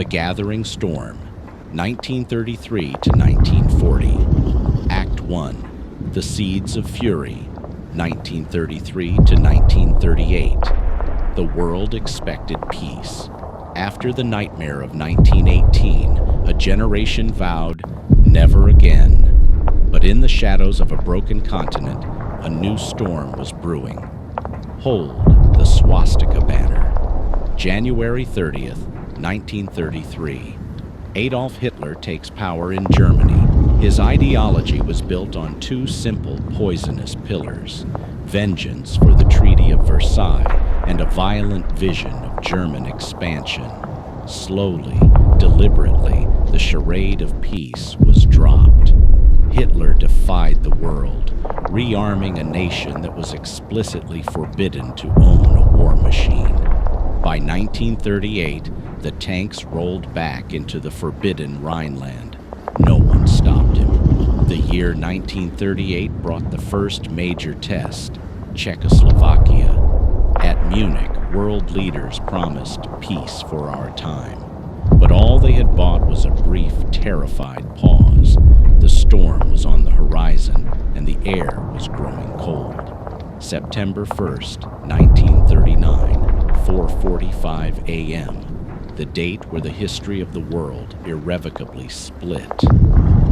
The Gathering Storm, 1933 to 1940. Act 1, The Seeds of Fury, 1933 to 1938. The world expected peace. After the nightmare of 1918, a generation vowed, never again. But in the shadows of a broken continent, a new storm was brewing. Hold the swastika banner. January 30th, 1933. Adolf Hitler takes power in Germany. His ideology was built on two simple, poisonous pillars: vengeance for the Treaty of Versailles and a violent vision of German expansion. Slowly, deliberately, the charade of peace was dropped. Hitler defied the world, rearming a nation that was explicitly forbidden to own a war machine. By 1938, the tanks rolled back into the forbidden Rhineland. No one stopped him. The year 1938 brought the first major test, Czechoslovakia. At Munich, world leaders promised peace for our time. But all they had bought was a brief, terrified pause. The storm was on the horizon, and the air was growing cold. September 1st, 1939. 4:45 a.m., the date where the history of the world irrevocably split.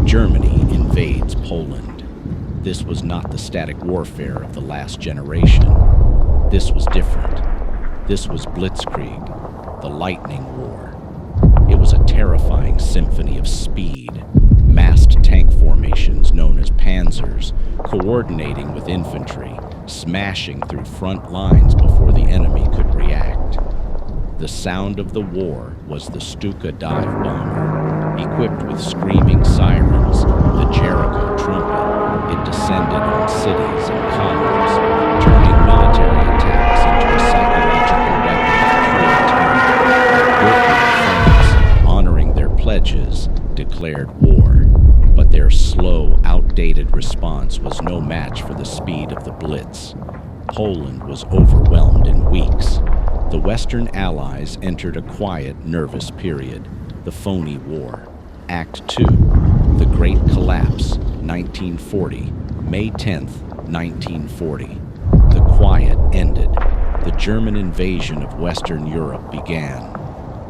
Germany invades Poland. This was not the static warfare of the last generation. This was different. This was Blitzkrieg, the lightning war. It was a terrifying symphony of speed, massed tank formations known as panzers, coordinating with infantry, smashing through front lines before the enemy could react. The sound of the war was the Stuka dive bomber. Equipped with screaming sirens, the Jericho trumpet, it descended on cities and columns, turning military attacks into a psychological weapon of pure terror. Britain and France, honoring their pledges, declared war. But their slow, outdated response was no match for the speed of the Blitz. Poland was overwhelmed in weeks. The Western Allies entered a quiet, nervous period, the phony war. Act 2, The Great Collapse, 1940, May 10th, 1940. The quiet ended. The German invasion of Western Europe began.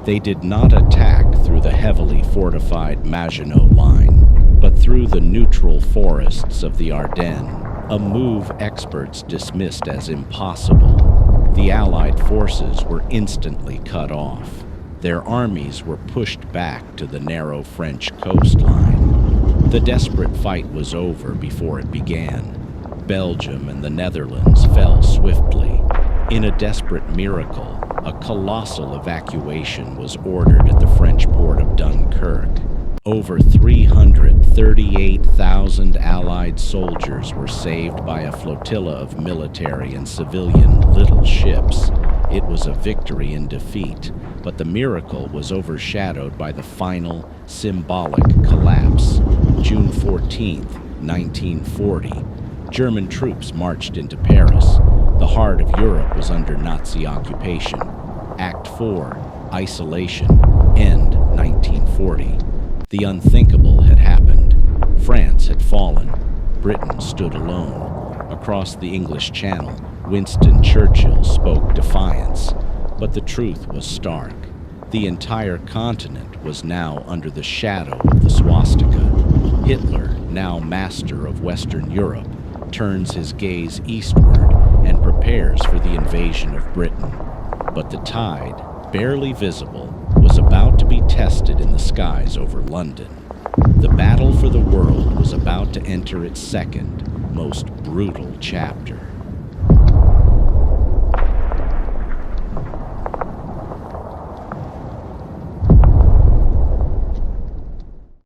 They did not attack through the heavily fortified Maginot Line, but through the neutral forests of the Ardennes, a move experts dismissed as impossible. The Allied forces were instantly cut off. Their armies were pushed back to the narrow French coastline. The desperate fight was over before it began. Belgium and the Netherlands fell swiftly. In a desperate miracle, a colossal evacuation was ordered at the French port of Dunkirk. Over 338,000 Allied soldiers were saved by a flotilla of military and civilian little ships. It was a victory in defeat, but the miracle was overshadowed by the final, symbolic collapse. June 14th, 1940, German troops marched into Paris. The heart of Europe was under Nazi occupation. Act 4, Isolation, end 1940. The unthinkable had happened. France had fallen. Britain stood alone. Across the English Channel, Winston Churchill spoke defiance. But the truth was stark. The entire continent was now under the shadow of the swastika. Hitler, now master of Western Europe, turns his gaze eastward and prepares for the invasion of Britain. But the tide, barely visible, was about to be tested in the skies over London. The battle for the world was about to enter its second, most brutal chapter.